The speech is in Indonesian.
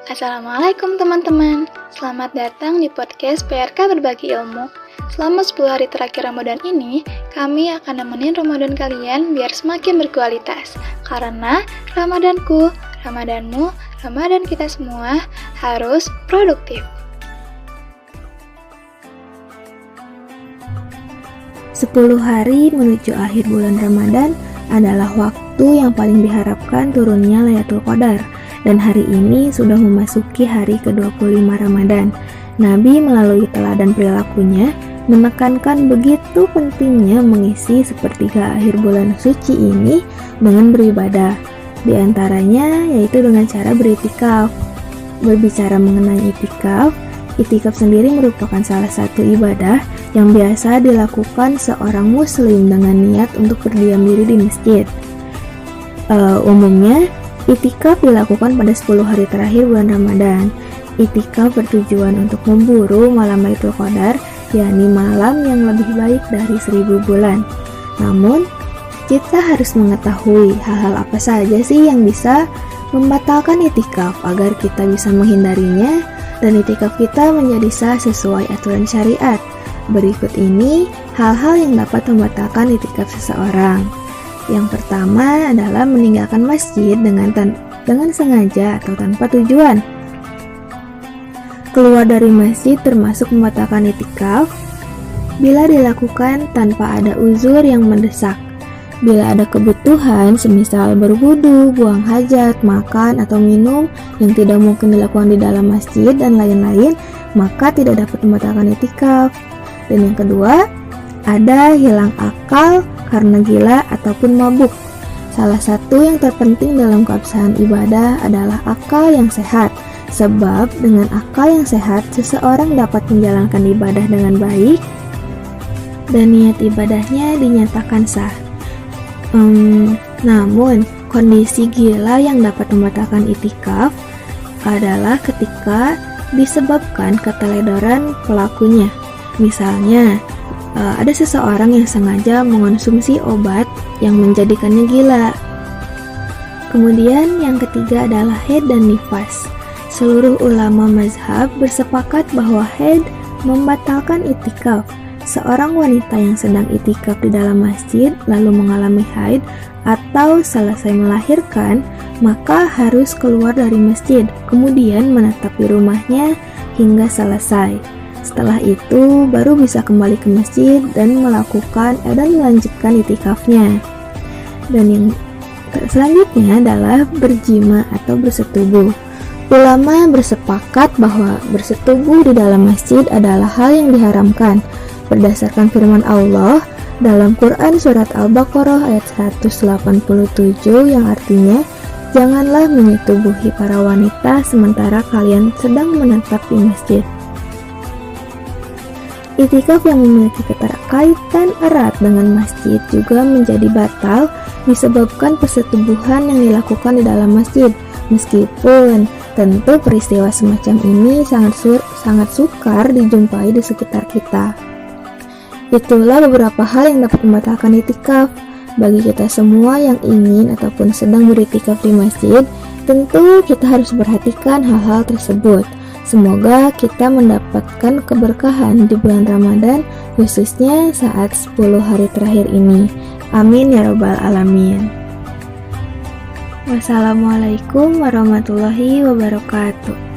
Assalamualaikum teman-teman. Selamat datang di podcast PRK Berbagi Ilmu. Selama 10 hari terakhir Ramadan ini, kami akan nemenin Ramadan kalian biar semakin berkualitas. Karena Ramadanku, Ramadanmu, Ramadan kita semua harus produktif. 10 hari menuju akhir bulan Ramadan adalah waktu yang paling diharapkan turunnya Lailatul Qadar. Dan hari ini sudah memasuki hari ke-25 Ramadan. Nabi melalui teladan perilakunya menekankan begitu pentingnya mengisi sepertiga akhir bulan suci ini dengan beribadah. Di antaranya yaitu dengan cara beritikaf. Berbicara mengenai itikaf sendiri merupakan salah satu ibadah yang biasa dilakukan seorang muslim dengan niat untuk berdiam diri di masjid. Umumnya itikaf dilakukan pada 10 hari terakhir bulan Ramadan. Itikaf bertujuan untuk memburu malam Lailatul Qadar, yakni malam yang lebih baik dari 1000 bulan. Namun, kita harus mengetahui hal-hal apa saja sih yang bisa membatalkan itikaf agar kita bisa menghindarinya dan itikaf kita menjadi sah sesuai aturan syariat. Berikut ini hal-hal yang dapat membatalkan itikaf seseorang. Yang pertama adalah meninggalkan masjid dengan sengaja atau tanpa tujuan. Keluar dari masjid termasuk membatalkan itikaf bila dilakukan tanpa ada uzur yang mendesak. Bila ada kebutuhan, semisal berwudu, buang hajat, makan atau minum yang tidak mungkin dilakukan di dalam masjid dan lain-lain, maka tidak dapat membatalkan itikaf. Dan yang kedua, ada hilang akal karena gila ataupun mabuk. Salah satu yang terpenting dalam keabsahan ibadah adalah akal yang sehat. Sebab dengan akal yang sehat, seseorang dapat menjalankan ibadah dengan baik dan niat ibadahnya dinyatakan sah. Namun, kondisi gila yang dapat membatalkan itikaf adalah ketika disebabkan keteledoran pelakunya. Misalnya, ada seseorang yang sengaja mengonsumsi obat yang menjadikannya gila. Kemudian yang ketiga adalah haid dan nifas. Seluruh ulama mazhab bersepakat bahwa haid membatalkan itikaf. Seorang wanita yang sedang itikaf di dalam masjid lalu mengalami haid atau selesai melahirkan, maka harus keluar dari masjid, kemudian menetap di rumahnya hingga selesai. Setelah itu baru bisa kembali ke masjid dan melanjutkan itikafnya. Dan yang selanjutnya adalah berjima atau bersetubuh. Ulama bersepakat bahwa bersetubuh di dalam masjid adalah hal yang diharamkan berdasarkan firman Allah dalam Quran surat Al-Baqarah ayat 187 yang artinya, janganlah menyetubuhi para wanita sementara kalian sedang menetap di masjid. Itikaf yang memiliki keterkaitan erat dengan masjid juga menjadi batal disebabkan persetubuhan yang dilakukan di dalam masjid. Meskipun tentu peristiwa semacam ini sangat sukar dijumpai di sekitar kita. Itulah beberapa hal yang dapat membatalkan itikaf. Bagi kita semua yang ingin ataupun sedang beritikaf di masjid, tentu kita harus perhatikan hal-hal tersebut. Semoga kita mendapatkan keberkahan di bulan Ramadan, khususnya saat 10 hari terakhir ini. Amin ya rabbal alamin. Wassalamualaikum warahmatullahi wabarakatuh.